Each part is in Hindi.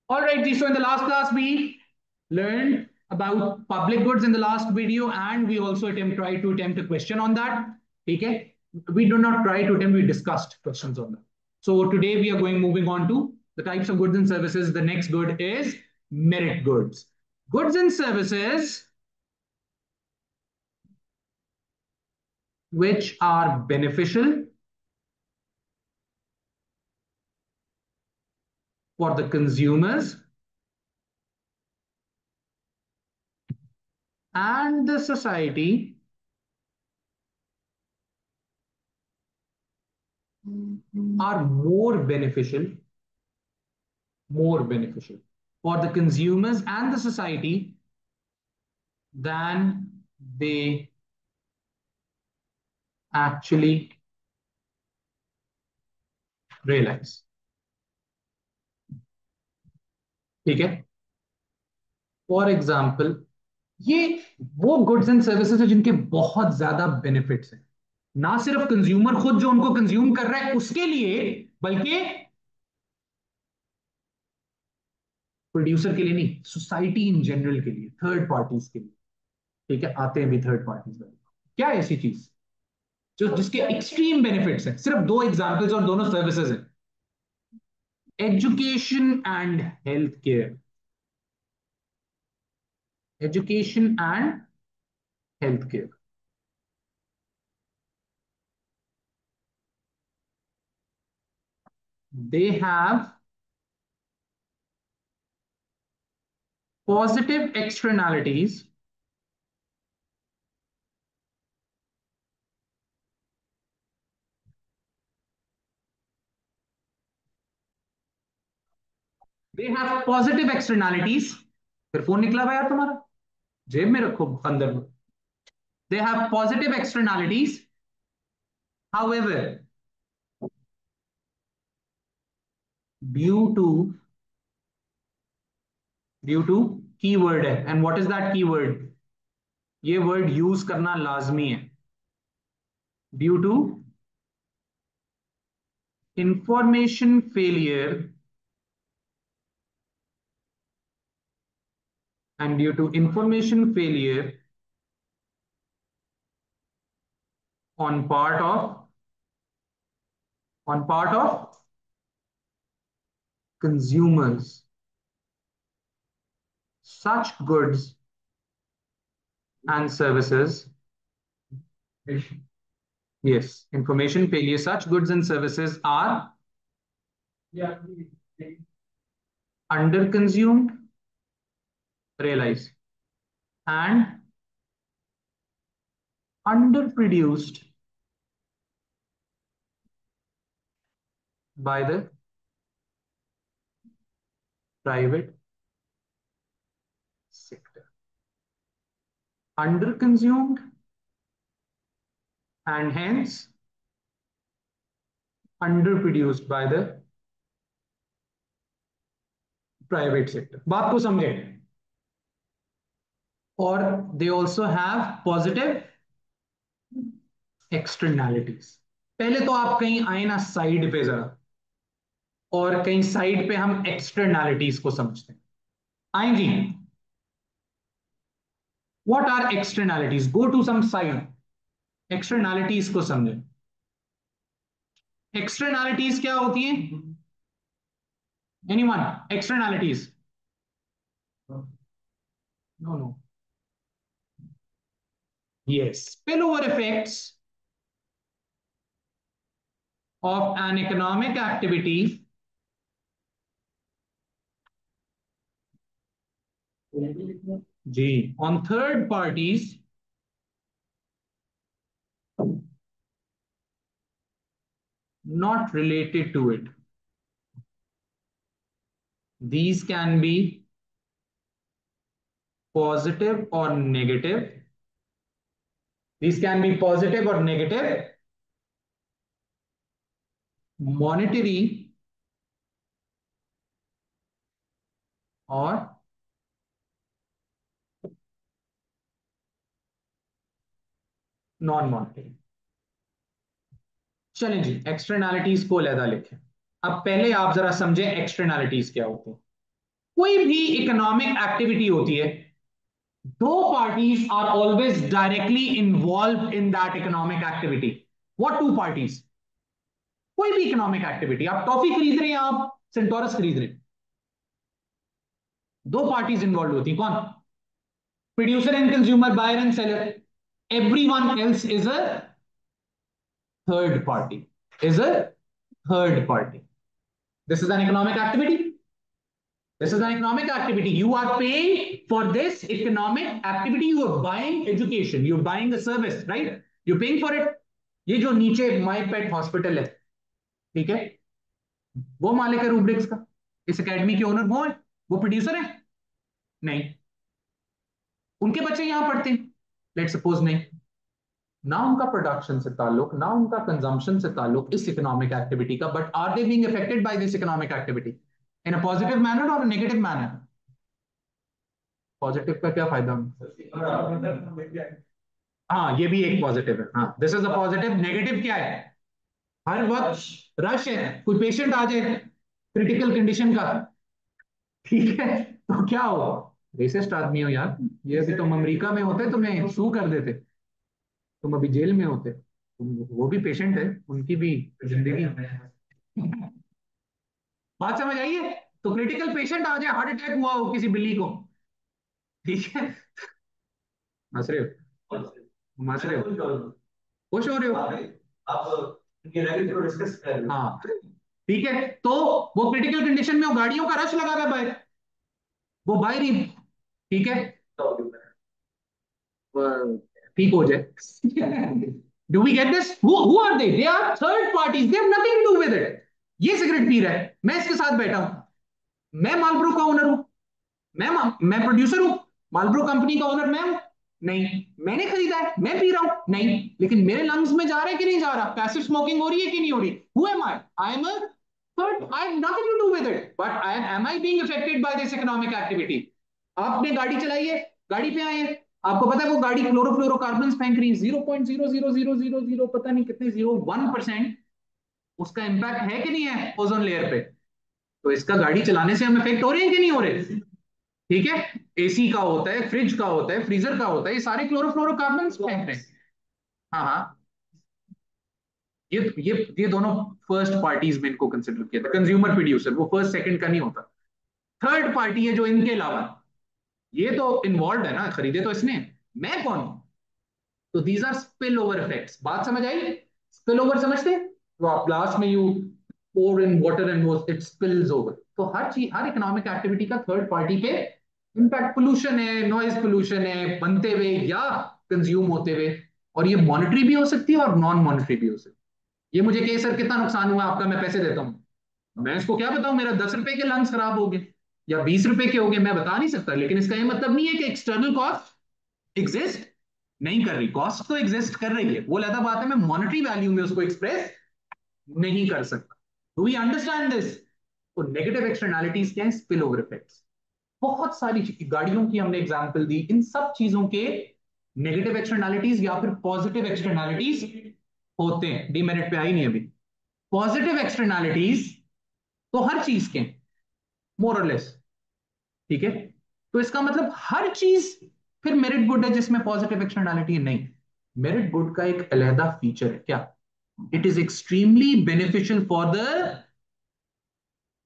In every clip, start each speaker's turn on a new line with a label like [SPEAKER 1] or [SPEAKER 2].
[SPEAKER 1] All right, Ji. So in the last class, we learned about public goods in the last video, and we also try to attempt a question on that. Okay? We do not try to attempt, we discussed questions on that. So today we are moving on to the types of goods and services. The next good is merit goods. Goods and services which are beneficial for the consumers and the society are more beneficial for the consumers and the society than they actually realize. ठीक है? फॉर एग्जाम्पल, ये वो गुड्स एंड सर्विसेज है जिनके बहुत ज्यादा बेनिफिट्स हैं, ना सिर्फ कंज्यूमर खुद जो उनको कंज्यूम कर रहा है उसके लिए, बल्कि प्रोड्यूसर के लिए नहीं, सोसाइटी इन जनरल के लिए, थर्ड पार्टीज के लिए. ठीक है, आते हैं भी थर्ड पार्टीज में. क्या है ऐसी चीज जो जिसके एक्सट्रीम बेनिफिट्स हैं? सिर्फ दो एग्जांपल्स और दोनों सर्विसेज हैं. Education and health care. Education and health care. They have positive externalities they have positive externalities. फिर फोन निकला हुआ यार तुम्हारा, जेब में रखो अंदर में. They have positive externalities. However, due to keyword है, and what is that keyword? ये वर्ड यूज करना लाजमी है. Due to information failure, and due to information failure on part of consumers, such goods and services, yes, information failure, such goods and services are under consumed, realize, and underproduced by the private sector. Underconsumed and hence underproduced by the private sector. बात को समझे? और they also have positive externalities. पहले तो आप कहीं आए ना साइड पे जरा, और कहीं साइड पे हम एक्सटर्नैलिटीज को समझते हैं. आएंगी. What are externalities? Go to some side, externalities को समझें. एक्सटर्नैलिटीज क्या होती है? Anyone? Externalities? No no. Yes, spill over effects of an economic activity G on third parties not related to it. These can be positive or negative. These can be positive or negative, monetary or non monetary. चलें जी, एक्सटर्नैलिटीज को अलहदा लिखें. अब पहले आप जरा समझें एक्सटर्नैलिटीज क्या होती है. कोई भी इकोनॉमिक एक्टिविटी होती है, दो parties are always directly involve in that economic activity. What two parties? कोई भी इकोनॉमिक एक्टिविटी, आप टॉफी खरीद रहे हैं, आप सेंटोरस खरीद रहे हैं, दो पार्टीज इन्वॉल्व होती हैं. कौन? Producer and consumer, buyer and seller. Everyone else is a third party. Is a third party. This is an economic activity. This is an economic activity. You are paying for this economic activity. You are buying education. You're buying a service, right? You're paying for it. ये जो नीचे माई पेट हॉस्पिटल है, ठीक है, वो मालिक है रूब्रिक्स का. इस एकेडमी के ओनर वो है, वो प्रोड्यूसर है नहीं. उनके बच्चे यहां पढ़ते हैं, लेट सपोज नहीं. ना उनका प्रोडक्शन से ताल्लुक, ना उनका कंजम्पशन से ताल्लुक इस इकोनॉमिक एक्टिविटी का, but are they being affected by this economic activity in a positive manner और नेगेटिव मैनर? पॉजिटिव का क्या फायदा? हाँ, ये भी एक पॉजिटिव है. हाँ, this is a positive. Negative क्या है? हर वक्त रश है, कोई पेशेंट आ जाए क्रिटिकल कंडीशन का, ठीक है, तो क्या हो? रेसिस्ट आदमी हो यार, ये अभी तुम अमेरिका में होते तुम्हें सू कर देते, तुम अभी जेल में होते. वो भी पेशेंट है, उनकी भी जिंदगी. बात समझ आई है? तो क्रिटिकल पेशेंट आ जाए, हार्ट अटैक हुआ हो किसी बिल्ली को, ठीक है, हंस रहे हो? हंस रहे हो? खुश हो रहे हो? आप नेगेटिव डिस्कस कर रहे हो. हाँ, ठीक है. तो वो क्रिटिकल कंडीशन में, वो गाड़ियों का रश लगा हुआ है बाहर, वो बाहर ही, ठीक है, ठीक हो जाए. Do we get this? Who are they are third parties, they have nothing to do with it. ये सिगरेट पी रहा है, मैं इसके साथ बैठा हूं, मैं मालब्रो का ओनर हूं, मैं प्रोड्यूसर हूं, मालब्रो कंपनी का ओनर मैं हूं नहीं, मैंने खरीदा है, मैं पी रहा हूं नहीं, लेकिन मेरे लंग्स में जा रहा है कि नहीं जा रहा, पैसिव स्मोकिंग हो रही है कि नहीं हो रही? Who am I? I am a third. I have nothing to do with it, but I am I being affected by this economic activity. आपने गाड़ी चलाई है, गाड़ी पे आए हैं, आपको पता है वो गाड़ी क्लोरोफ्लोरोकार्बन फेंक रही है, 0.00000 पता नहीं कितने 0.1%, उसका इंपैक्ट है कि नहीं है ओजोन लेयर पे? तो इसका गाड़ी चलाने से हम इफेक्ट हो रहे हैं कि नहीं हो रहे? ठीक है, एसी का होता है, फ्रिज का होता है, फ्रीजर का होता है, ये सारे क्लोरोफ्लोरोकार्बन फेंक रहे हैं. हाँ हाँ, ये दोनों फर्स्ट पार्टीज में इनको कंसिडर किया था. कंज्यूमर प्रोड्यूसर वो फर्स्ट सेकंड का नहीं होता, थर्ड पार्टी है जो इनके अलावा. ये तो इन्वॉल्व है ना, खरीदे तो इसने, मैं कौन हूं? तो these are spill over effects. बात समझ आई? स्पिल ओवर समझते हैं? तो आप लास्ट में you pour in water and it spills over. तो हर चीज, हर इकोनॉमिक एक्टिविटी का थर्ड पार्टी पे इम्पैक्ट. पोल्यूशन है, नॉइज पोल्यूशन है, बनते हुए या कंज्यूम होते हुए, और ये मॉनिटरी भी हो सकती है और नॉन मॉनिटरी भी हो सकती है. ये मुझे कहे सर कितना नुकसान हुआ आपका, मैं पैसे देता हूँ, मैं इसको क्या बताऊं मेरा 10 रुपए के लंग्स खराब हो गए या 20 रुपए के हो गए, मैं बता नहीं सकता. लेकिन इसका ये मतलब नहीं है कि एक्सटर्नल कॉस्ट एग्जिस्ट नहीं कर रही. कॉस्ट तो एग्जिस्ट कर रही है, वो अलग बात है, मैं मॉनिटरी वैल्यू में उसको एक्सप्रेस नहीं कर सकता. Do we understand this? तो नेगेटिव एक्सटर्नैलिटीज क्या है? Spill over effects. बहुत सारी गाड़ियों की हमने एग्जांपल दी, इन सब चीजों के नेगेटिव एक्सटर्नैलिटीज या फिर पॉजिटिव एक्सटर्नैलिटीज होते हैं. डीमेरिट पे आई नहीं अभी. पॉजिटिव एक्सटर्नैलिटीज तो हर चीज के मोर और लेस, ठीक है. तो इसका मतलब हर चीज फिर मेरिट गुड है जिसमें पॉजिटिव एक्सटर्नैलिटी है? नहीं. मेरिट गुड का एक अलहदा फीचर है क्या? It is extremely beneficial for the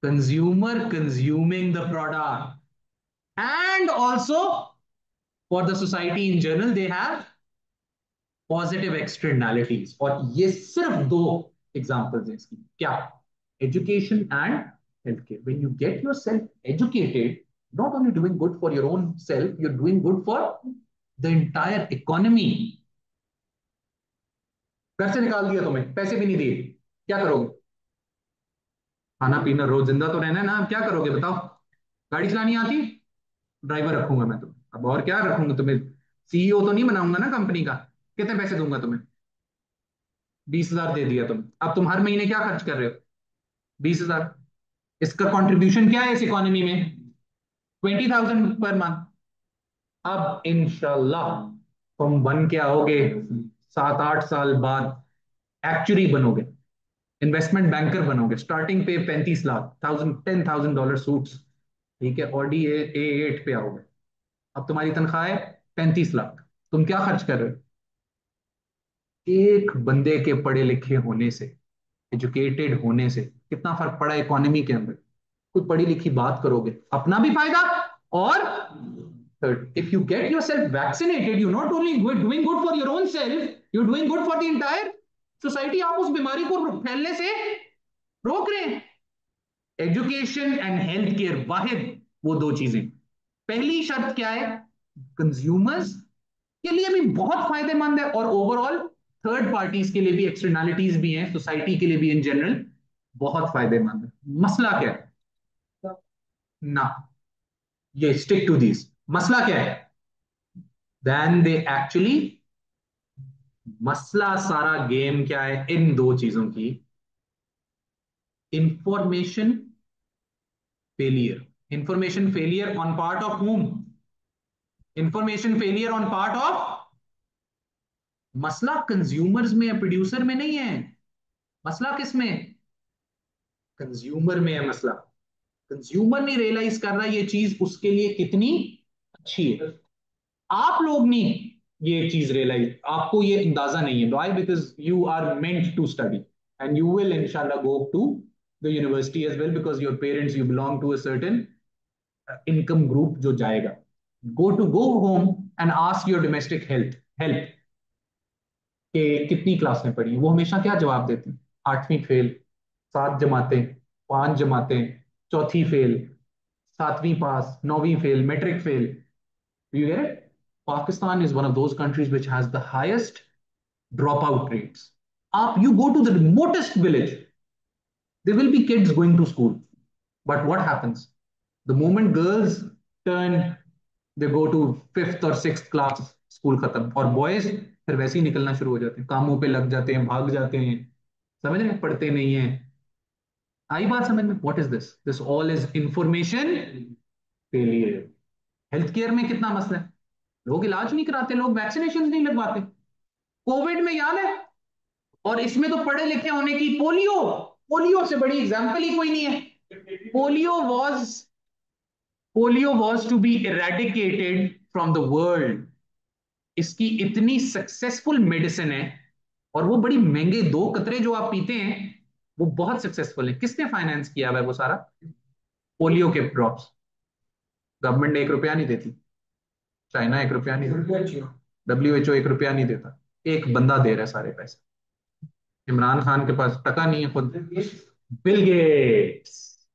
[SPEAKER 1] consumer consuming the product, and also for the society in general, they have positive externalities. और ये सिर्फ दो एग्जांपल्स हैं इसकी. क्या? Education and healthcare. When you get yourself educated, not only doing good for your own self, you're doing good for the entire economy. घर से निकाल दिया तुम्हें, पैसे भी नहीं दिए, क्या करोगे? खाना पीना रोज, जिंदा तो रहना है ना, क्या करोगे बताओ? गाड़ी चलानी आती? ड्राइवर रखूंगा मैं तुम्हें, अब और क्या रखूंगा तुम्हें? सीईओ तो नहीं बनाऊंगा ना कंपनी का. कितने पैसे दूंगा तुम्हें? 20,000 दे दिया तुम, अब तुम हर महीने क्या खर्च कर रहे हो? 20,000. इसका कंट्रीब्यूशन क्या है इस इकोनॉमी में? 20,000 पर मंथ. अब इंशाल्लाह तुम बन के आओगे 7-8 साल बाद, एक्चुअली बनोगे, इन्वेस्टमेंट बैंकर बनोगे, स्टार्टिंग पे 35 लाख, $10,000 सूट्स, ठीक है, ऑडी A8 पे आओगे। अब तुम्हारी तनख्वाह है 35 लाख। तुम क्या खर्च कर रहे हो? एक बंदे के पढ़े लिखे होने से, एजुकेटेड होने से कितना फर्क पड़ा इकोनॉमी के अंदर? कोई पढ़ी लिखी बात करोगे, अपना भी फायदा, और third, if you get yourself vaccinated, you're not only doing good for your own self, you're doing good for the entire society. आप उस बीमारी को फैलने से रोक रहे हैं। एजुकेशन एंड हेल्थ केयर, वाहिद वो दो चीजें। पहली शर्त क्या है? कंज्यूमर्स के लिए भी बहुत फायदेमंद है, और ओवरऑल थर्ड पार्टीज के लिए भी, एक्सटर्नैलिटीज भी हैं, सोसाइटी के लिए भी इन जनरल बहुत फायदेमंद है। मसला क्या है ना? ये स्टिक टू दिस। मसला क्या है? देन दे एक्चुअली, मसला सारा गेम क्या है इन दो चीजों की? Information failure. Information failure on part of whom? Information failure on part of, मसला कंज्यूमर्स में है, प्रोड्यूसर में नहीं है। मसला किस में? कंज्यूमर में है मसला। कंज्यूमर नहीं रियलाइज कर रहा ये चीज उसके लिए कितनी अच्छी है। आप लोग नहीं ये चीज रियलाइज, आपको ये अंदाजा नहीं है। Why? Because you are meant to study and you will इंशाल्लाह go to the university as well, because your parents, you belong to a certain income group जो जाएगा। Go home and ask your domestic health help कि कितनी क्लास में पढ़ी। वो हमेशा क्या जवाब देते हैं? 8वीं फेल, 7 जमातें, 5 जमातें, चौथी फेल, 7वीं पास, 9वीं fail, matric fail. You get it? Pakistan is one of those countries which has the highest dropout rates. You go to the remotest village, there will be kids going to school. But what happens? The moment girls turn, they go to fifth or sixth class, school खत्म, और boys फिर वैसे ही निकलना शुरू हो जाते हैं, कामों पे लग जाते हैं, भाग जाते हैं। समझ रहे हैं? पढ़ते नहीं है। आई बात समझ में? What is this? This all is information failure. Health care में कितना मसला है? लोग इलाज नहीं कराते, लोग वैक्सीनेशन नहीं लगवाते। कोविड में याद है? और इसमें तो पढ़े लिखे होने की, पोलियो, पोलियो से बड़ी एग्जाम्पल ही कोई नहीं है। Polio was polio was to be eradicated from the world. इसकी इतनी सक्सेसफुल मेडिसिन है, और वो बड़ी महंगे 2 कतरे जो आप पीते हैं वो बहुत सक्सेसफुल है। किसने फाइनेंस किया हुआ है वो सारा? पोलियो के ड्रॉप्स। गवर्नमेंट ने 1 रुपया नहीं देती, चाइना 1 रुपया नहीं देता, WHO 1 रुपया नहीं देता, एक बंदा दे रहा है सारे पैसे। इमरान खान के पास टका नहीं है खुद। Bill Gates.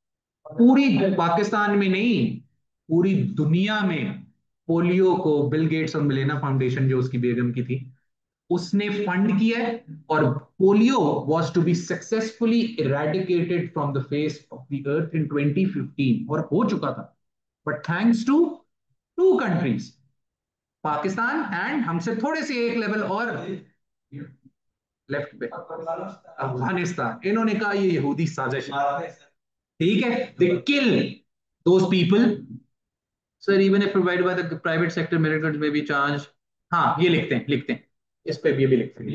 [SPEAKER 1] पूरी पाकिस्तान में नहीं, पूरी दुनिया में पोलियो को बिल गेट्स और मिलेना फाउंडेशन जो उसकी बेगम की थी, उसने फंड किया है। और polio was to be successfully eradicated from the face of the earth in 2015, और हो चुका था। But thanks to 2 countries, Pakistan and हमसे थोड़े से एक लेवल और लेफ्ट पे अफगानिस्तान। इन्होंने कहा ये यहूदी साजिश है। ठीक है, they kill those people. Sir, even if provided by the private sector, merit में भी चार्ज। हाँ, ये लिखते हैं इस पे भी लिखते हैं।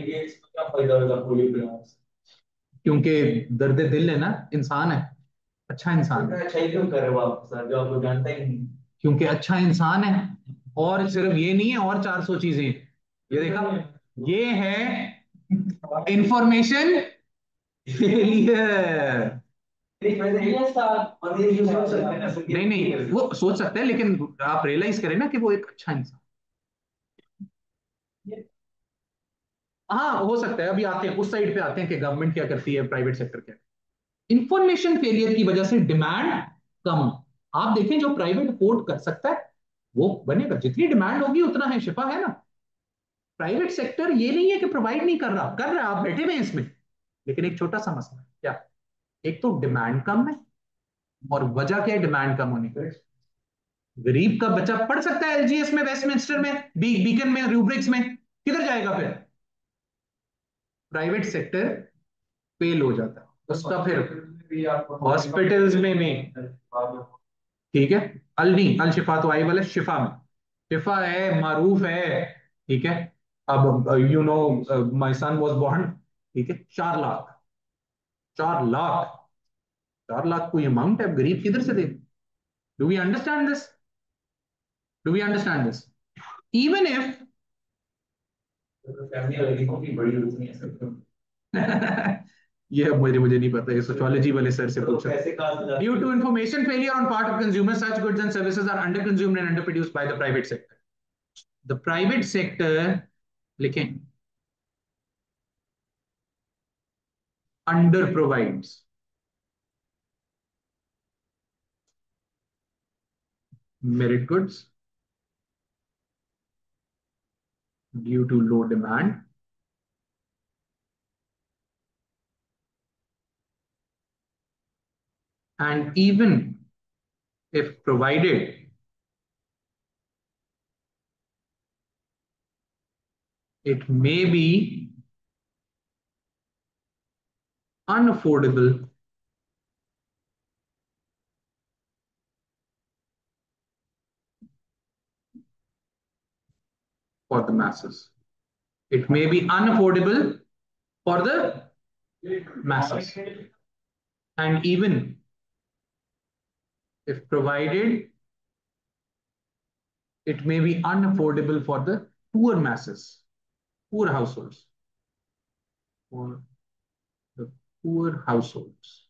[SPEAKER 1] क्योंकि दर्द दिल है ना, इंसान है, अच्छा इंसान है। अच्छा ही क्यों कर रहे हो आप सर, जो आपको जानता ही नहीं? क्योंकि अच्छा इंसान है। और सिर्फ ये नहीं है, और 400 चीजें। ये देखा, ये है इंफॉर्मेशन फेलियर। नहीं नहीं, वो सोच सकते हैं, लेकिन आप रियलाइज करें ना कि वो एक अच्छा इंसान। हाँ, हो सकता है। अभी आते हैं उस साइड पे, आते हैं कि गवर्नमेंट क्या करती है, प्राइवेट सेक्टर क्या। इंफॉर्मेशन फेलियर की वजह से डिमांड कम। आप देखें, जो प्राइवेट अफोर्ड कर सकता है वो बनेगा। जितनी डिमांड होगी उतना है, शिफा है ना। प्राइवेट सेक्टर ये नहीं है कि प्रोवाइड नहीं कर रहा, कर रहा है, आप बैठे हुए हैं इसमें। लेकिन एक छोटा सा मसला है क्या? एक तो डिमांड कम है, और वजह क्या है डिमांड कम होने की? गरीब का बच्चा पढ़ सकता है एलजीएस में, वेस्टमिंस्टर में, बीकन में, रूब्रिक्स में, किधर जाएगा फिर? प्राइवेट सेक्टर फेल हो जाता है उसका फिर हॉस्पिटल्स में भी। ठीक है, अल नहीं, अल शिफा तो आई वाले शिफा में, शिफा है, मारूफ है। ठीक है, अब you know my son was born. ठीक है, 4 लाख, 4 लाख, 4 लाख कोई अमाउंट है? गरीब किधर से दे? Do we understand this? Do we understand this? Even if ये अब मुझे नहीं पता, ये सोशियोलॉजी वाले सर से पूछो. Due to information failure on part of consumers, such goods and services are underconsumed and underproduced by the private sector. The private sector लिखें under provides merit goods due to low demand and even if provided it may be unaffordable for the masses. It may be unaffordable for the masses. And even if provided, it may be unaffordable for the poor masses, poor households, for the poor households.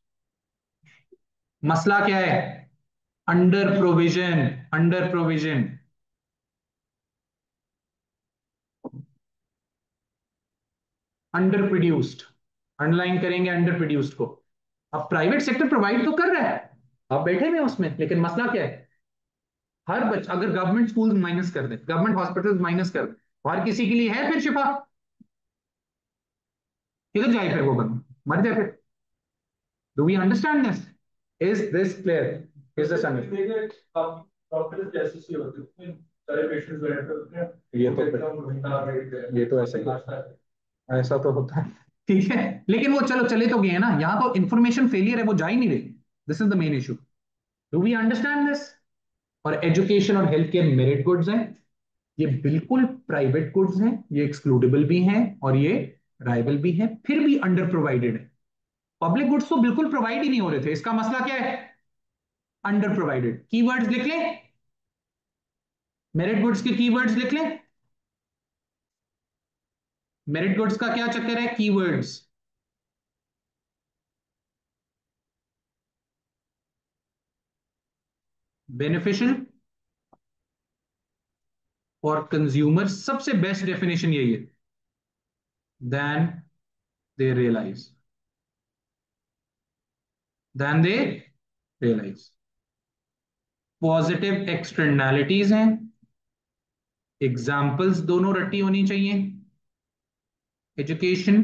[SPEAKER 1] मसला क्या है? Under provision, under provision. Under produced, underline करेंगे अंडर प्रोड्यूस्ड को. अब प्राइवेट सेक्टर प्रोवाइड तो कर रहा है, आप बैठे हुए उसमें, लेकिन मसला क्या है? हर बच्चा, अगर गवर्नमेंट स्कूल माइनस कर दे, गवर्नमेंट हॉस्पिटल माइनस कर दे, हर किसी के लिए है फिर शिफा? किधर जाए फिर वो बंदा? मर जाए फिर. Do we understand this? Is this clear? Is this understand? ये तो ऐसा ही, ऐसा तो होता है. ठीक है, लेकिन वो चलो चले तो गए ना, यहाँ तो इंफॉर्मेशन फेलियर है, वो जा ही नहीं रही. This is the main issue. Do we understand this? और एजुकेशन और हेल्थ केयर मेरिट गुड्स हैं, ये बिल्कुल प्राइवेट गुड्स हैं, ये एक्सक्लूडेबल भी हैं और ये राइबल भी हैं, फिर भी अंडर प्रोवाइडेड है. पब्लिक गुड्स तो बिल्कुल प्रोवाइड ही नहीं हो रहे थे, इसका मसला क्या है? Under provided. कीवर्ड्स लिख लें, मेरिट गुड्स के कीवर्ड्स लिख लें. मेरिट गुड्स का क्या चक्कर है? कीवर्ड्स. बेनिफिशियल फॉर कंज्यूमर, सबसे बेस्ट डेफिनेशन यही है. Then they realise, then they realise. Positive externalities हैं, एग्जाम्पल्स दोनों रट्टी होनी चाहिए. Education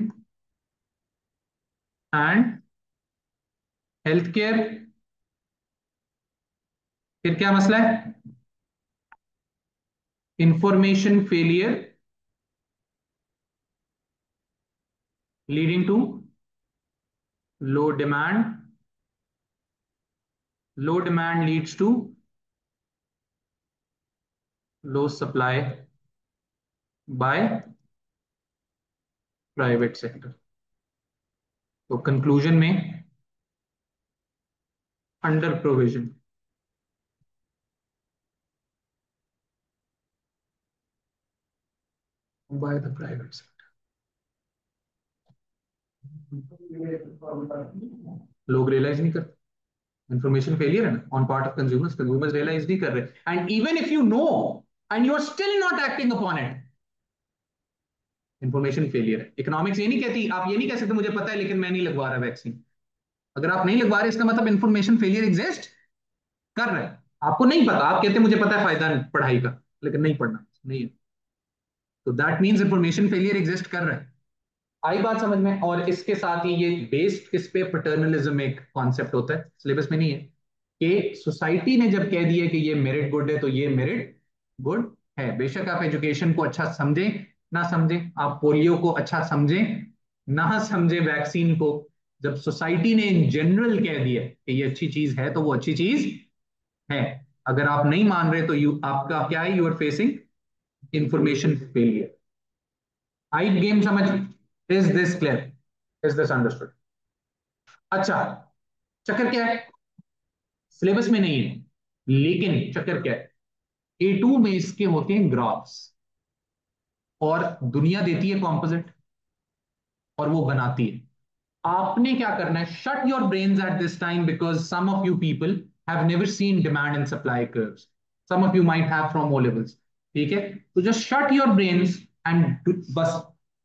[SPEAKER 1] and health care. फिर क्या मसला है? Information failure leading to low demand. Low demand leads to low supply by private sector. तो कंक्लूजन में under provision by the private sector. लोग रियलाइज नहीं करते. इंफॉर्मेशन फेलियर है ना on part of consumers. Consumers realise नहीं कर रहे, and even if you know and you are still not acting upon it, information failure है. इकोनॉमिक्स ये नहीं कहती, आप ये नहीं कह सकते मुझे पता है लेकिन मैं नहीं लगवा रहा वैक्सीन. अगर आप नहीं लगवा रहे इसका मतलब इंफॉर्मेशन फेलियर एग्जिस्ट कर रहा है. आपको नहीं पता, आप कहते मुझे पता है फायदा पढ़ाई का, लेकिन नहीं पढ़ना नहीं है, तो that means information failure exist कर रहा है. आई बात समझ में? और इसके साथ ही ये बेस्ड किस पे? पैटर्नलिज्म एक कॉन्सेप्ट होता है, सिलेबस में नहीं है, कि सोसाइटी ने जब कह दिया कि ये मेरिट गुड है तो ये मेरिट गुड है. बेशक आप एजुकेशन को अच्छा समझें ना समझें, आप पोलियो को अच्छा समझें ना समझें, वैक्सीन को, जब सोसाइटी ने इन जनरल कह दिया कि ये अच्छी चीज है तो वो अच्छी चीज है. अगर आप नहीं मान रहे तो यू आपका क्या है? You are facing information failure. I game समझ? Is this clear? Is this understood? अच्छा, चक्कर क्या है? सिलेबस में नहीं है, लेकिन चक्कर क्या है, A2 में इसके होते हैं ग्राफ्स, और दुनिया देती है कॉम्पोजिट, और वो बनाती है। आपने क्या करना है, shut your brains at this time, because some of you people have never seen demand and supply curves, some of you might have from O levels. ठीक है, तो just shut your brains and बस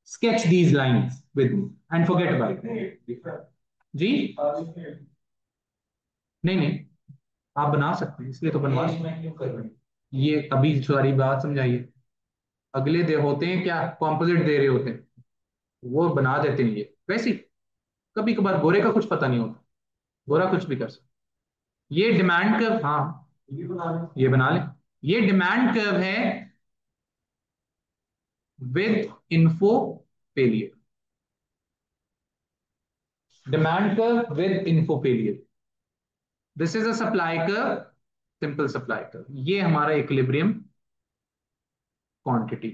[SPEAKER 1] sketch these lines with me and forget about it. जी नहीं नहीं, आप बना सकते हैं, इसलिए तो बनवा ये अभी सारी बात समझाइए। अगले दे होते हैं क्या, कॉम्पोजिट दे रहे होते हैं, वो बना देते हैं ये वैसे ही। कभी कभार गोरे का कुछ पता नहीं होता, गोरा कुछ भी कर सकता। ये डिमांड कर्व, हाँ ये बना ले। ये डिमांड कर्व है with info failure, demand curve with info failure. This is a supply curve, simple supply curve. ये हमारा इक्विलिब्रियम क्वांटिटी,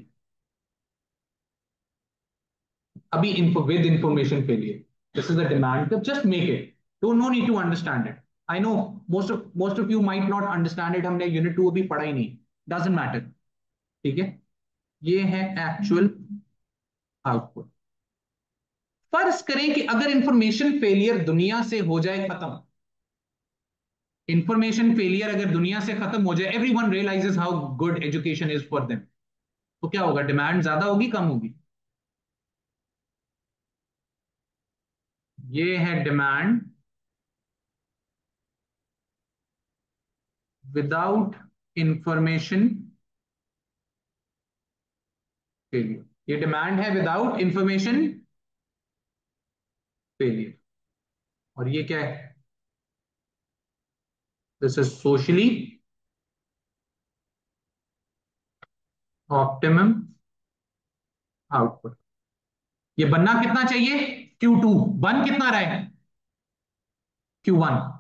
[SPEAKER 1] अभी info with information failure. This is the demand curve, just make it, don't no need to understand it. I know most of you might not understand it, हमने यूनिट 2 अभी पढ़ा ही नहीं, डजंट मैटर। ठीक है, ये है एक्चुअल आउटपुट। फर्ज करें कि अगर इंफॉर्मेशन फेलियर दुनिया से हो जाए खत्म, इंफॉर्मेशन फेलियर अगर दुनिया से खत्म हो जाए, everyone realises how good education is for them, तो क्या होगा, डिमांड ज्यादा होगी कम होगी? ये है डिमांड विदाउट इंफॉर्मेशन फेलियर, ये डिमांड है विदाउट इंफॉर्मेशन फेलियर। और ये क्या है, this is socially optimum output. ये बनना कितना चाहिए, Q2, बन कितना रहा है, Q1।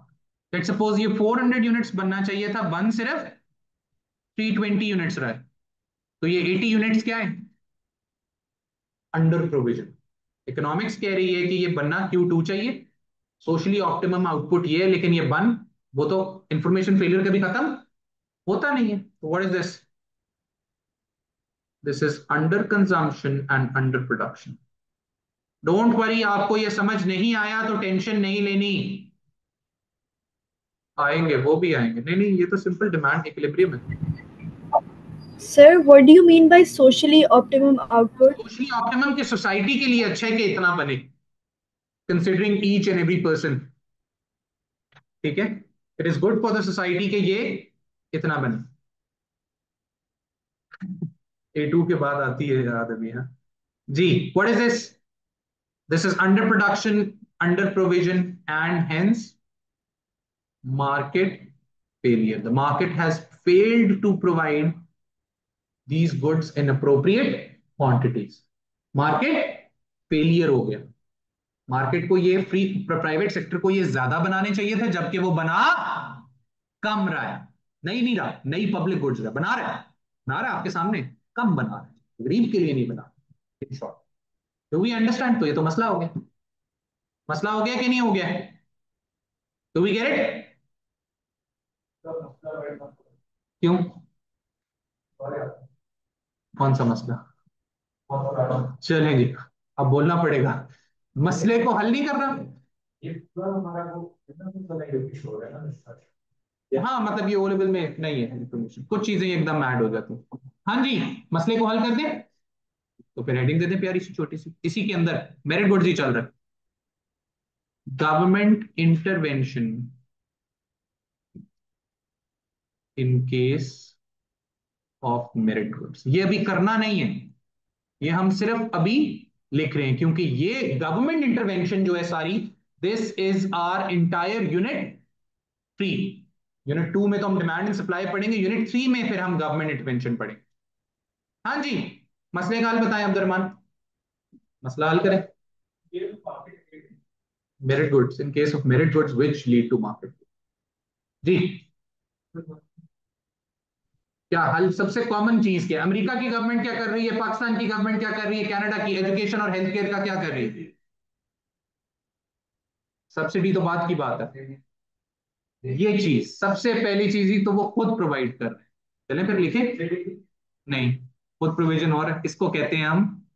[SPEAKER 1] लेट्स सपोज ये 400 यूनिट्स बनना चाहिए था, बन सिर्फ 320 यूनिट्स रहा है, तो ये 80 यूनिट्स क्या है, अंडर प्रोविजन। इकोनॉमिक्स कह रही है कि ये बनना Q2 चाहिए, सोशली ऑप्टिमम आउटपुट ये है, लेकिन ये बन, वो तो इंफॉर्मेशन फेलियर कभी खत्म होता नहीं है। What is this, this is under consumption and under production. Don't worry, आपको ये समझ नहीं आया तो टेंशन नहीं लेनी, आएंगे वो भी आएंगे। नहीं नहीं, ये तो सिंपल डिमांड इक्विलिब्रियम है।
[SPEAKER 2] Sir, what do you mean by socially optimum output?
[SPEAKER 1] Socially optimum की सोसाइटी के लिए अच्छा है कि इतना बने, considering each and every person. ठीक है, it is good for the society के ये इतना बने। A2 के बाद आती है याद अभी, हाँ जी। What is this, this is under production, under provision, and hence market failure. The market has failed to provide these goods in appropriate quantities. Market failure हो गया, मार्केट को ये फ्री, प्राइवेट सेक्टर को ये ज्यादा बनाने चाहिए थे, जबकि वो बना कम रहा है। नहीं रहा, नई पब्लिक गुड्स रहा, बना रहा है आपके सामने, कम बना रहा है, गरीब के लिए नहीं बना। In short, do we understand? तो ये तो मसला हो गया, मसला हो गया कि नहीं हो गया, डू वी गेट इट? क्यों, कौन सा मसला, चलेंगे, अब बोलना पड़ेगा, मसले को हल नहीं करना। हाँ मतलब ये ओ लेवल में नहीं है इंफॉर्मेशन, कुछ चीजें एकदम ऐड हो जाती हैं। हाँ जी, मसले को हल कर दे, तो फिर हेडिंग दे दे प्यारी सी छोटी सी, इसी के अंदर मेरिट गुड्स ही चल रहा है। Government intervention in case of merit goods, ये अभी करना नहीं है, ये हम सिर्फ अभी लिख रहे हैं, क्योंकि ये गवर्नमेंट इंटरवेंशन जो है sorry, this is our entire unit 3। Unit 2 में तो हम डिमांड एंड सप्लाई पढ़ेंगे, यूनिट 3 में फिर हम गवर्नमेंट इंटरवेंशन पढ़ेंगे। हाँ जी, मसले का हल बताएं अब्दुलरमान, मसला हल करें। Merit goods, in case of merit goods which lead to market, जी क्या हल, सबसे कॉमन चीज क्या, अमेरिका की गवर्नमेंट क्या कर रही है, पाकिस्तान की गवर्नमेंट क्या कर रही है, कनाडा की एजुकेशन और हेल्थ केयर का क्या कर रही है? सब्सिडी तो बात की बात है, ये चीज सबसे पहली चीज ही तो वो खुद प्रोवाइड कर रहे हैं। चलें फिर लिखे। नहीं, खुद प्रोविजन और है, इसको कहते हैं हम,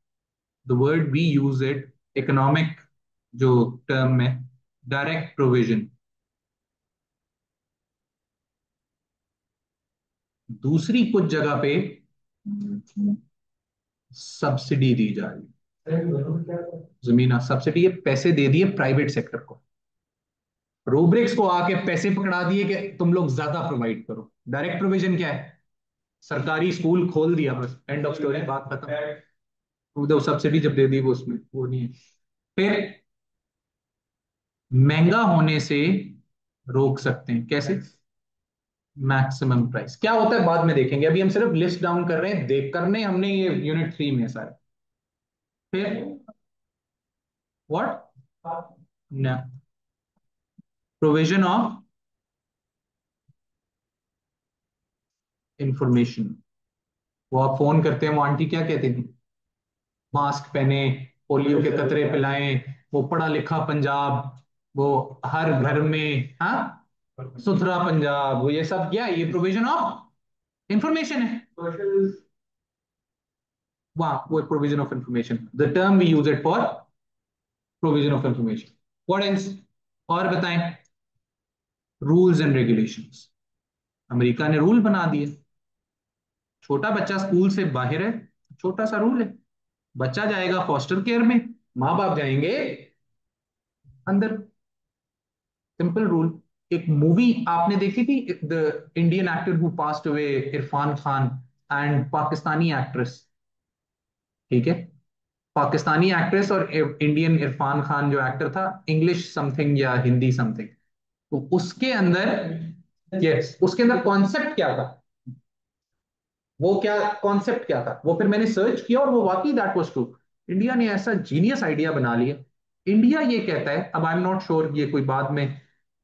[SPEAKER 1] the word we use it economic जो टर्म में, डायरेक्ट प्रोविजन। दूसरी कुछ जगह पे सब्सिडी दी जा रही है। जमीन सब्सिडी है, पैसे दे दिए प्राइवेट सेक्टर को, रूब्रिक्स को आके पैसे पकड़ा दिए कि तुम लोग ज्यादा प्रोवाइड करो। डायरेक्ट प्रोविजन क्या है? सरकारी स्कूल खोल दिया, बस एंड ऑफ स्टोरी, बात खत्म। वो सब्सिडी जब दे दी वो उसमें वो नहीं है। फिर महंगा होने से रोक सकते हैं कैसे? मैक्सिमम प्राइस क्या होता है बाद में देखेंगे, अभी हम सिर्फ लिस्ट डाउन कर रहे हैं, देख करने हमने ये यूनिट 3 में सारे। फिर व्हाट? न प्रोविजन ऑफ इंफॉर्मेशन। वो आप फोन करते हैं, वो आंटी क्या कहती थी? मास्क पहने, पोलियो के कतरे पिलाएं, वो पढ़ा लिखा पंजाब, वो हर घर में, हाँ, सुथरा पंजाब, वो ये सब क्या है? ये प्रोविजन ऑफ इंफॉर्मेशन है। वाह, वो provision of information, the term we use it for provision of information. What else? और बताएं। रूल्स एंड रेगुलेशंस, अमेरिका ने रूल बना दिए, छोटा बच्चा स्कूल से बाहर है, छोटा सा रूल है, बच्चा जाएगा फॉस्टर केयर में, माँ बाप जाएंगे अंदर, सिंपल रूल। एक मूवी आपने देखी थी, the Indian actor who passed away, Irfan Khan, and Pakistani actress, ठीक है, पाकिस्तानी एक्ट्रेस और इंडियन इरफान खान जो एक्टर था, इंग्लिश समथिंग या हिंदी समथिंग, तो उसके अंदर, यस, उसके अंदर कॉन्सेप्ट क्या था? वो क्या कॉन्सेप्ट क्या था वो? फिर मैंने सर्च किया और वो वाकई दैट वाज ट्रू। इंडिया ने ऐसा जीनियस आइडिया बना लिया। इंडिया ये कहता है, अब आई एम नॉट श्योर, ये कोई बाद में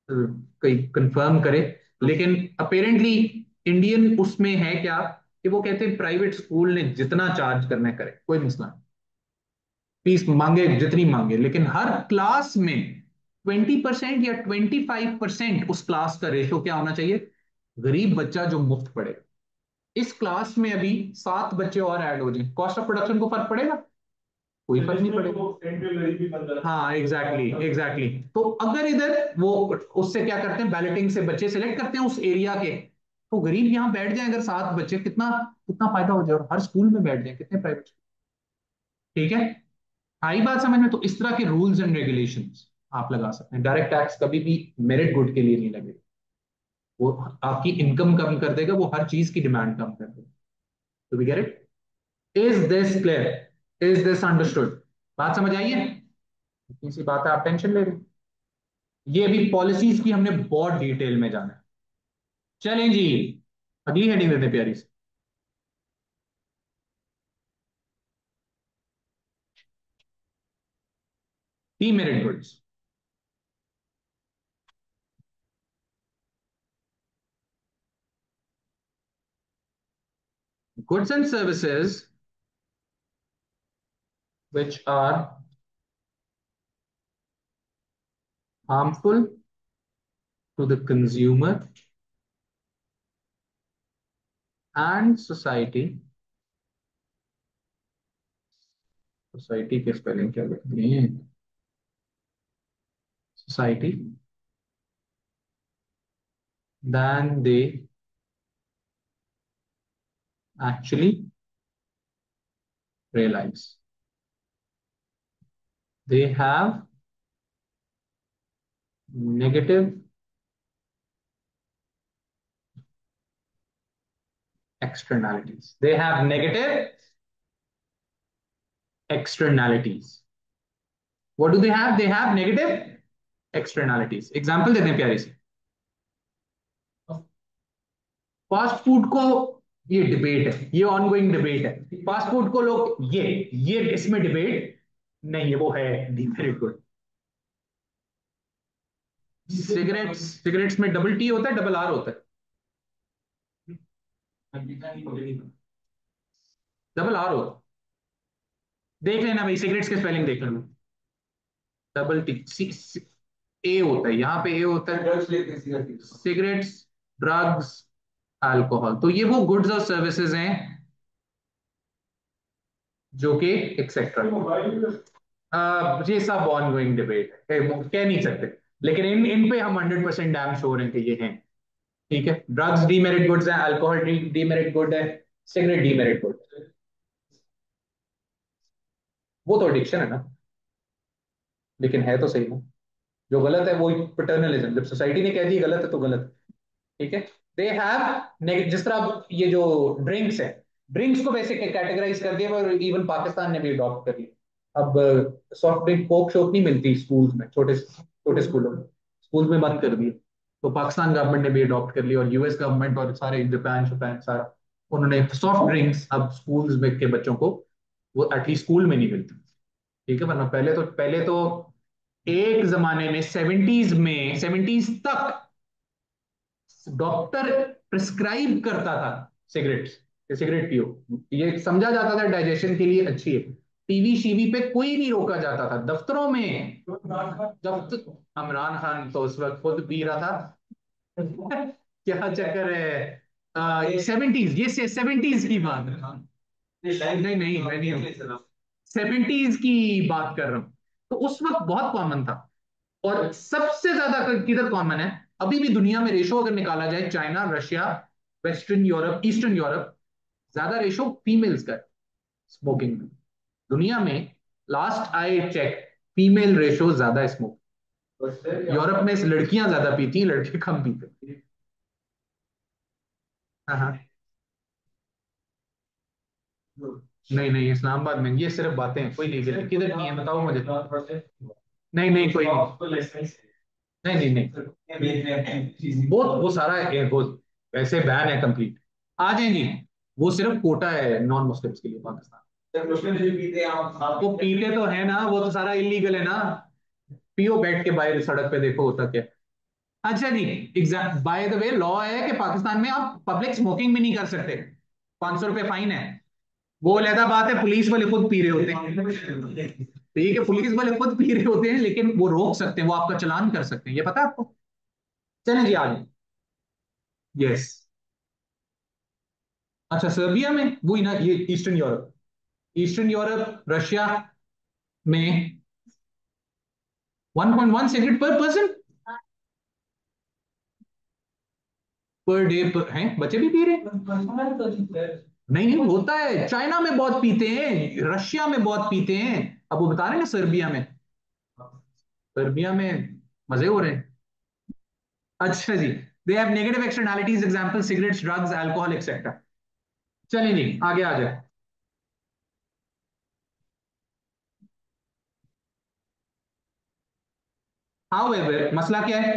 [SPEAKER 1] कोई कंफर्म करे, लेकिन अपेरेंटली इंडियन उसमें है क्या, कि वो कहते हैं प्राइवेट स्कूल ने जितना चार्ज करना है करे, कोई मसला नहीं, फीस मांगे जितनी मांगे, लेकिन हर क्लास में 20% या 25% उस क्लास का रेशो क्या होना चाहिए? गरीब बच्चा जो मुफ्त पढ़े। इस क्लास में अभी 7 बच्चे और ऐड हो जाए, कॉस्ट ऑफ प्रोडक्शन को फर्क पड़ेगा? कोई फर्क नहीं पड़ेगा। हाँ, एग्जैक्टली एग्जैक्टली। तो अगर इधर वो उससे क्या करते हैं, बैलेटिंग से बच्चे सिलेक्ट करते हैं उस एरिया के, तो गरीब यहाँ बैठ जाए, अगर 7 बच्चे, कितना कितना फायदा हो जाए, और हर स्कूल में बैठ जाए, कितने प्राइवेट। ठीक है, आई बात समझ में? तो इस तरह के रूल्स एंड रेगुलेशंस आप लगा सकते हैं। डायरेक्ट टैक्स कभी भी मेरिट गुड के लिए नहीं लगेगा, वो आपकी इनकम कम कर देगा, वो हर चीज की डिमांड कम कर देगा। तो we get it? Is this clear? Is this understood? बात समझ आई है? इतनी सी बात है, आप टेंशन ले रहे हैं। ये भी पॉलिसीज की हमने बहुत डिटेल में जाना है। चलें जी, अगली हेडिंग देते हैं प्यारी सी, merit goods. Goods and services which are harmful to the consumer and society। Society के स्पेलिंग क्या लिखनी है? Society, than they actually realize। They have negative externalities। They have negative externalities। What do they have? They have negative externalities। Example देते हैं प्यारी सी। फास्ट फूड को, ये डिबेट है, ये ऑनगोइंग डिबेट है, फास्ट फूड को लोग ये इसमें डिबेट नहीं है, वो है वेरी गुड। सिगरेट्स में डबल टी होता है, डबल आर होता है? डबल आर होता है। देख लेना भाई, सिगरेट्स के स्पेलिंग देख लेना। डबल टी, ए होता है, यहाँ पे ए होता है सिगरेट्स, ड्रग्स, अल्कोहल। तो ये वो गुड्स और सर्विसेज हैं जो कि एक्सेट्रा। ये सब ऑन गोइंग डिबेट है, कह नहीं सकते, लेकिन इन इन पे हम 100% डैम श्योर हैं कि ये हैं। ठीक है, ड्रग्स डीमेरिट गुड्स है, अल्कोहल डीमेरिट गुड है, सिगरेट डीमेरिट गुड। वो तो एडिक्शन है ना, लेकिन है तो सही ना। जो गलत है वो पैटर्नलिज्म, जब सोसाइटी ने कह दी गलत है तो गलत है। ठीक है, दे हैव, जिस तरह अब ये जो ड्रिंक्स है, ड्रिंक्स को वैसे कैटेगराइज कर दिया और इवन पाकिस्तान ने भी अडॉप्ट कर लिया। अब सॉफ्ट ड्रिंक कोक शोक नहीं मिलती स्कूल्स में, छोटे छोटे स्कूलों में, स्कूल में बंद कर दिए। तो पाकिस्तान गवर्नमेंट ने भी अडॉप्ट कर लिया, और यूएस गवर्नमेंट और सारे जापान जापान सारा, उन्होंने सॉफ्ट ड्रिंक्स अब स्कूल्स में के बच्चों को वो एटलीस्ट स्कूल में नहीं मिलती। ठीक है, वरना पहले तो एक जमाने में सेवेंटीज तक डॉक्टर प्रिस्क्राइब करता था सिगरेट, सिगरेट पियो, ये समझा जाता था डाइजेशन के लिए अच्छी है। टीवी शीवी पे कोई नहीं रोका जाता था, दफ्तरों में दफ्तर, इमरान खान तो उस वक्त खुद पी रहा था। क्या चक्कर है, सेवेंटीज, ये सेवेंटीज की बात है। नहीं नहीं, मैं नहीं, सेवेंटीज की बात कर रहा हूँ। तो उस वक्त बहुत कॉमन था। और सबसे ज्यादा किधर कॉमन है अभी भी दुनिया में, रेशो अगर निकाला जाए, China, Russia, western Europe, eastern Europe, ज्यादा रेशो फीमेल्स का स्मोकिंग में दुनिया में। Last I check, female ratio ज्यादा है स्मोक। यूरोप में लड़कियां ज्यादा पीती हैं, लड़के कम पीते हैं। हाँ हाँ। नहीं नहीं, इस्लामाबाद में ये सिर्फ बातें हैं, कोई नहीं, किधर नहीं है बताओ मुझे। नहीं नहीं, कोई नहीं, नहीं नहीं नहीं, वो सारा वो वैसे बैन है कंप्लीट। आ जाएंगी, वो सिर्फ कोटा है नॉन मुस्लिम्स के लिए पाकिस्तान। वो पीते तो है ना, वो तो सारा इलीगल है ना। पियो बैठ के बाहर सड़क पे, देखो होता क्या। अच्छा जी, exam by the way law है कि पाकिस्तान में आप पब्लिक स्मोकिंग भी नहीं कर सकते, 500 रुपये फाइन है। वो अलहदा बात है, पुलिस वाले खुद पी रहे होते हैं। ठीक है, पुलिस वाले खुद पी रहे होते हैं, लेकिन वो रोक सकते हैं, वो आपका चालान कर सकते हैं, ये पता है आपको। चलें जी आगे। यस। अच्छा, सर्बिया में वही ना, ये eastern Europe, eastern Europe, Russia में 1.1 सिगरेट पर पर्सन पर डे पर हैं, बच्चे भी पी रहे हैं। नहीं नहीं, होता है, चाइना में बहुत पीते हैं, रशिया में बहुत पीते हैं। अब वो बता रहे हैं ना सर्बिया में, सर्बिया में मजे हो रहे हैं। अच्छा जी, they have negative externalities, example cigarettes, drugs, alcohol etcetera. चलिए जी आगे आ जाए। हाउएवर, मसला क्या है?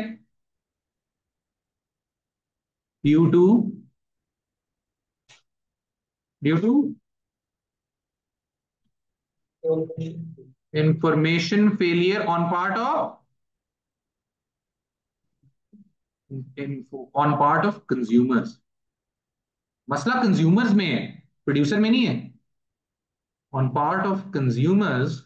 [SPEAKER 1] Due to, due to information failure on part of, on part of consumers. मसला कंज्यूमर्स में है, प्रोड्यूसर में नहीं है। ऑन पार्ट ऑफ कंज्यूमर्स,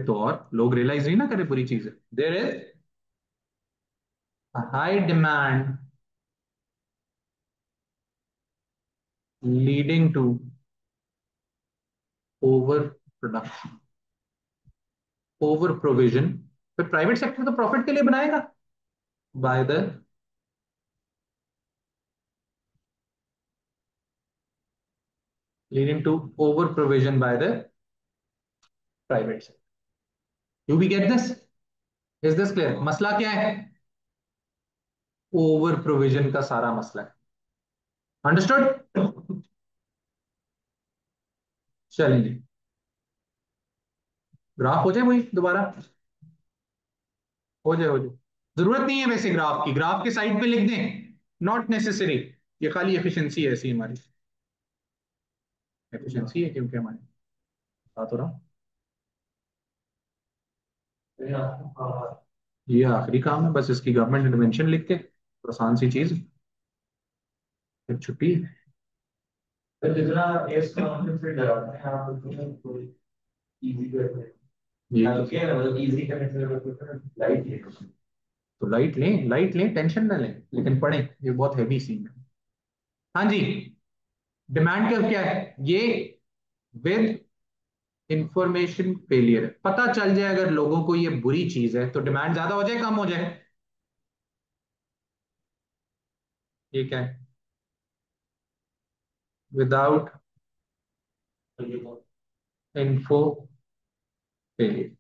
[SPEAKER 1] तो और लोग रियलाइज नहीं ना करे पूरी चीजें। There is high demand leading to over production, over provision. फिर प्राइवेट सेक्टर तो प्रॉफिट के लिए बनाएगा, by the leading to over provision by the private sector. You we get this? Is this clear? मसला क्या है? ओवर प्रोविजन का सारा मसला है। अंडरस्टूड? चलेंगे, ग्राफ हो जाए वही दोबारा, हो जाए। जरूरत नहीं है वैसे ग्राफ की, ग्राफ के साइड पे लिख दें, नॉट नेसेसरी। ये खाली एफिशिएंसी है ऐसी हमारी, एफिशिएंसी है क्योंकि हमारी बात हो रहा। ये आखिरी काम है बस, इसकी गवर्नमेंट इंटरवेंशन लिख के, तो आसान सी चीज, फिर छुट्टी। तो लाइट लें, टेंशन ना लें, लेकिन पढ़ें, ये बहुत हैवी सीन है। हाँ जी, डिमांड कर्व क्या है? ये विद इंफॉर्मेशन फेलियर, पता चल जाए अगर लोगों को ये बुरी चीज है तो डिमांड ज्यादा हो जाए, कम हो जाए? ये क्या है? Without info failure.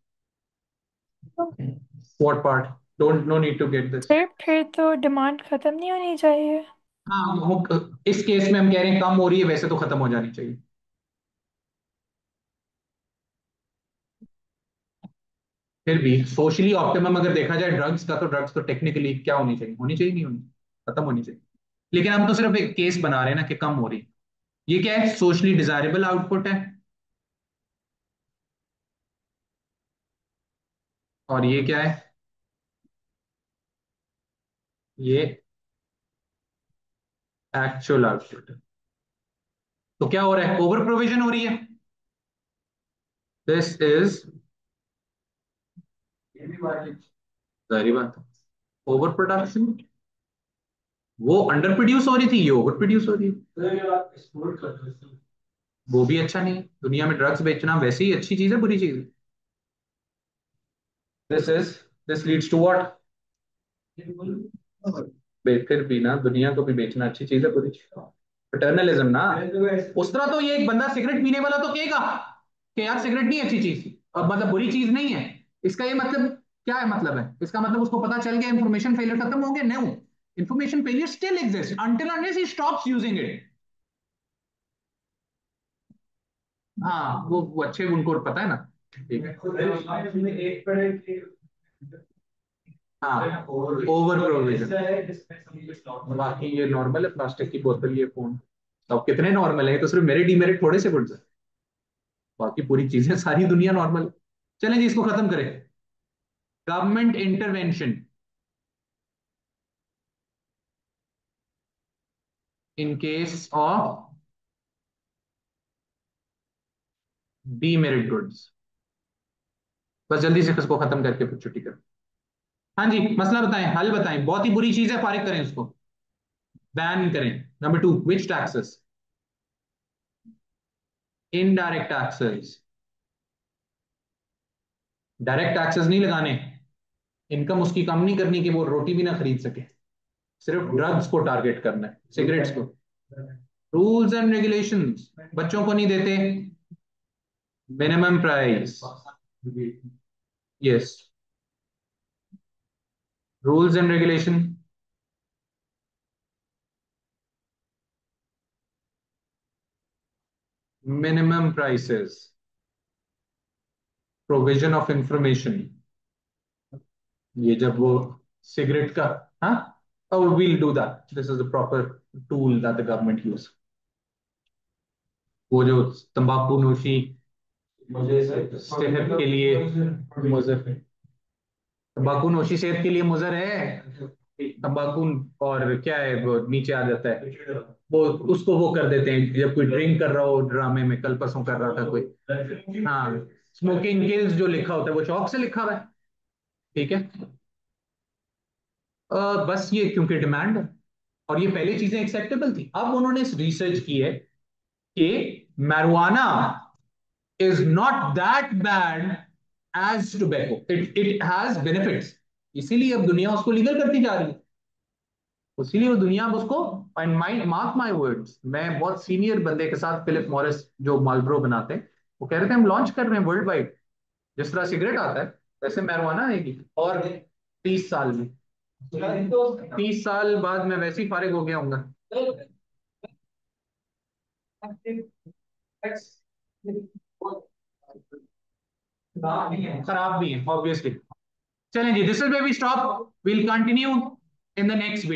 [SPEAKER 1] What part? Don't no need to get this.
[SPEAKER 2] फिर तो डिमांड खत्म नहीं होनी चाहिए।
[SPEAKER 1] हाँ, इस केस में हम कह रहे हैं कम हो रही है, वैसे तो खत्म हो जानी चाहिए। फिर भी सोशली ऑप्टिमम अगर देखा जाए ड्रग्स का, तो ड्रग्स तो टेक्निकली क्या होनी चाहिए नहीं होनी, खत्म होनी चाहिए। लेकिन हम तो सिर्फ एक केस बना रहे हैं ना कि कम हो रही। ये क्या है? सोशली डिजायरेबल आउटपुट है। और ये क्या है? ये एक्चुअल आउटपुट है। तो क्या हो रहा है? ओवर प्रोविजन हो रही है। दिस इज, जाहिर बात है, ओवर प्रोडक्शन। वो अंडर प्रोड्यूस हो रही थी, ये ओवर प्रोड्यूस हो रही है। वो भी अच्छा नहीं है। दुनिया में ड्रग्स बेचना वैसे ही अच्छी चीज है, बुरी चीज है? This is, this leads to what? फिर भी ना, दुनिया को भी बेचना अच्छी चीज है, बुरी चीज? पैटर्नलिज्म ना। उस तरह तो ये एक बंदा सिगरेट पीने वाला तो कहेगा कि यार सिगरेट नहीं अच्छी चीज, और मतलब बुरी चीज नहीं है। इसका ये मतलब क्या है? मतलब है इसका मतलब उसको पता चल गया, इंफॉर्मेशन फेलियर खत्म हो गया? No, information failure still exist until unless he stops using it. हाँ, वो अच्छे, उनको पता है ना। ठीक है। हाँ, ओवर प्रोविजन। बाकी ये नॉर्मल है, प्लास्टिक की बोतल, ये फोन, अब कितने नॉर्मल है? तो सिर्फ मेरे डीमेरिट थोड़े से गुड्स है, बाकी पूरी चीजें सारी दुनिया नॉर्मल है। चलें जी, इसको खत्म करें। Government intervention in case of demerit goods. बस जल्दी से इसको खत्म करके फिर छुट्टी करें। हाँ जी, मसला बताएं, हल बताएं। बहुत ही बुरी चीज है, फारिग करें इसको, बैन करें। Number 2, which taxes? Indirect taxes. Direct taxes नहीं लगाने, इनकम उसकी कम नहीं करनी कि वो रोटी भी ना खरीद सके, सिर्फ ड्रग्स को टारगेट करना है, सिगरेट्स को। रूल्स एंड रेगुलेशंस बच्चों को नहीं देते। Minimum price, yes, rules and regulation. Minimum prices, provision of information. ये जब वो सिगरेट का, हाँ, oh we'll do that, this is the proper tool that the government use। वो जो तंबाकू नोशी सेहत के लिए मुजर, तंबाकू नोशी सेहत के लिए मुजर है। तंबाकू और क्या है, वो नीचे आ जाता है, वो उसको वो कर देते हैं जब कोई ड्रिंक कर रहा हो। ड्रामे में कल परसों कर रहा था कोई, हाँ, स्मोकिंग किल्स जो लिखा होता है वो चौक से लिखा हुआ है। ठीक है। बस ये क्योंकि डिमांड है, और ये पहले चीजें एक्सेप्टेबल थी। अब उन्होंने रिसर्च की है कि marijuana is not that bad as tobacco, it has benefits। इसीलिए अब दुनिया उसको लीगल करती जा रही है, इसीलिए वो दुनिया अब उसको, and my mark my words, मैं बहुत सीनियर बंदे के साथ, फिलिप मॉरिस जो मालब्रो बनाते हैं, वो कह रहे थे हम लॉन्च कर रहे हैं वर्ल्ड वाइड, जिस तरह सिगरेट आता है वैसे marijuana आएगी, और 30 साल में, 30 साल बाद मैं वैसे ही फारिग हो गया हूँ। खराब भी है ऑब्वियसली। चलें जी, this is where we stop, will continue in the next video.